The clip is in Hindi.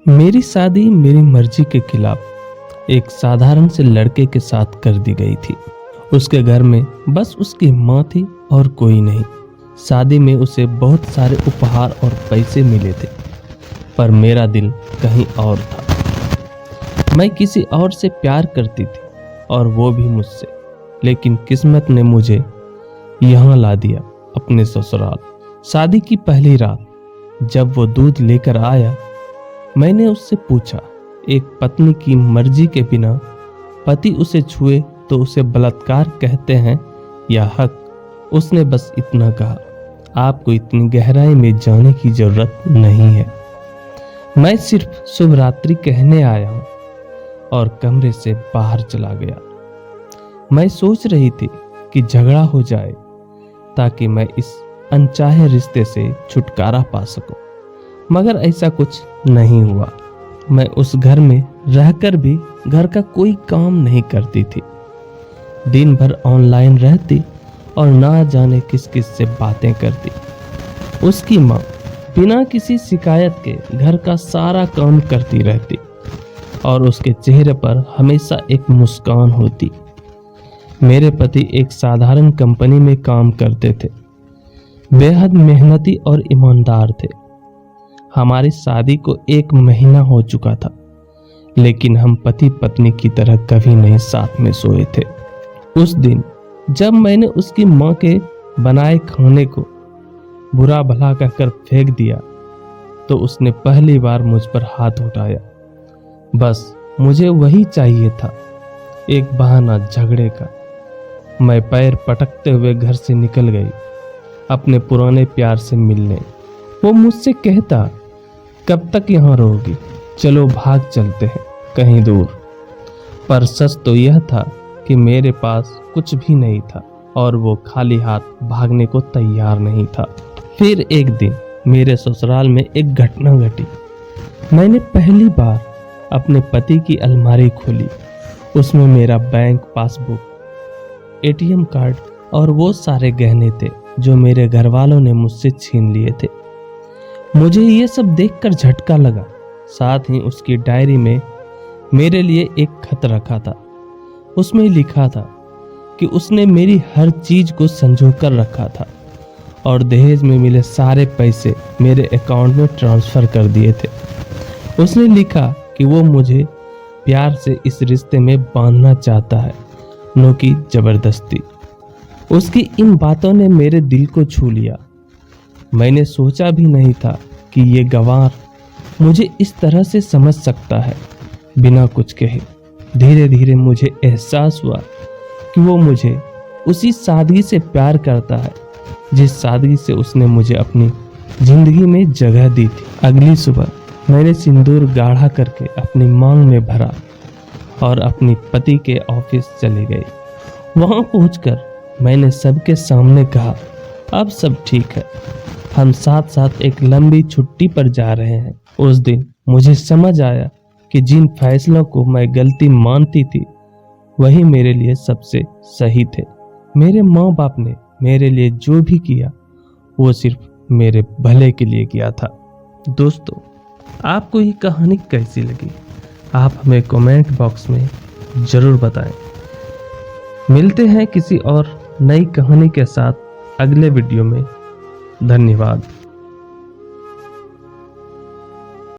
मेरी शादी मेरी मर्जी के खिलाफ एक साधारण से लड़के के साथ कर दी गई थी। उसके घर में बस उसकी माँ थी और कोई नहीं। शादी में उसे बहुत सारे उपहार और पैसे मिले थे, पर मेरा दिल कहीं और था। मैं किसी और से प्यार करती थी और वो भी मुझसे, लेकिन किस्मत ने मुझे यहाँ ला दिया, अपने ससुराल। शादी की पहली रात जब वो दूध लेकर आया, मैंने उससे पूछा, एक पत्नी की मर्जी के बिना पति उसे छुए तो उसे बलात्कार कहते हैं या हक? उसने बस इतना कहा, आपको इतनी गहराई में जाने की जरूरत नहीं है। मैं सिर्फ शुभ रात्रि कहने आया हूं और कमरे से बाहर चला गया। मैं सोच रही थी कि झगड़ा हो जाए ताकि मैं इस अनचाहे रिश्ते से छुटकारा पा सकूं, मगर ऐसा कुछ नहीं हुआ। मैं उस घर में रहकर भी घर का कोई काम नहीं करती थी। दिन भर ऑनलाइन रहती और ना जाने किस किस से बातें करती। उसकी माँ बिना किसी शिकायत के घर का सारा काम करती रहती और उसके चेहरे पर हमेशा एक मुस्कान होती। मेरे पति एक साधारण कंपनी में काम करते थे, बेहद मेहनती और ईमानदार थे। हमारी शादी को 1 महीना हो चुका था, लेकिन हम पति पत्नी की तरह कभी नहीं साथ में सोए थे। उस दिन जब मैंने उसकी माँ के बनाए खाने को बुरा भला कहकर फेंक दिया, तो उसने पहली बार मुझ पर हाथ उठाया। बस मुझे वही चाहिए था, एक बहाना झगड़े का। मैं पैर पटकते हुए घर से निकल गई, अपने पुराने प्यार से मिलने। वो मुझसे कहता, कब तक यहाँ रहोगी, चलो भाग चलते हैं कहीं दूर। पर सच तो यह था कि मेरे पास कुछ भी नहीं था और वो खाली हाथ भागने को तैयार नहीं था। फिर एक दिन मेरे ससुराल में एक घटना घटी। मैंने पहली बार अपने पति की अलमारी खोली। उसमें मेरा बैंक पासबुक, एटीएम कार्ड और वो सारे गहने थे जो मेरे घर वालों ने मुझसे छीन लिए थे। मुझे ये सब देखकर झटका लगा। साथ ही उसकी डायरी में मेरे लिए एक खत रखा था। उसमें लिखा था कि उसने मेरी हर चीज को संजो कर रखा था और दहेज में मिले सारे पैसे मेरे अकाउंट में ट्रांसफर कर दिए थे। उसने लिखा कि वो मुझे प्यार से इस रिश्ते में बांधना चाहता है, न कि जबरदस्ती। उसकी इन बातों ने मेरे दिल को छू लिया। मैंने सोचा भी नहीं था कि ये गंवार मुझे इस तरह से समझ सकता है, बिना कुछ कहे। धीरे धीरे मुझे एहसास हुआ कि वो मुझे उसी सादगी से प्यार करता है जिस सादगी से उसने मुझे अपनी जिंदगी में जगह दी थी। अगली सुबह मैंने सिंदूर गाढ़ा करके अपनी मांग में भरा और अपनी पति के ऑफिस चले गई। वहां पहुंचकर मैंने सबके सामने कहा, अब सब ठीक है, हम साथ साथ एक लंबी छुट्टी पर जा रहे हैं। उस दिन मुझे समझ आया कि जिन फैसलों को मैं गलती मानती थी वही मेरे लिए सबसे सही थे। मेरे माँ बाप ने मेरे लिए जो भी किया वो सिर्फ मेरे भले के लिए किया था। दोस्तों, आपको ये कहानी कैसी लगी आप हमें कमेंट बॉक्स में जरूर बताएं। मिलते हैं किसी और नई कहानी के साथ अगले वीडियो में। धन्यवाद।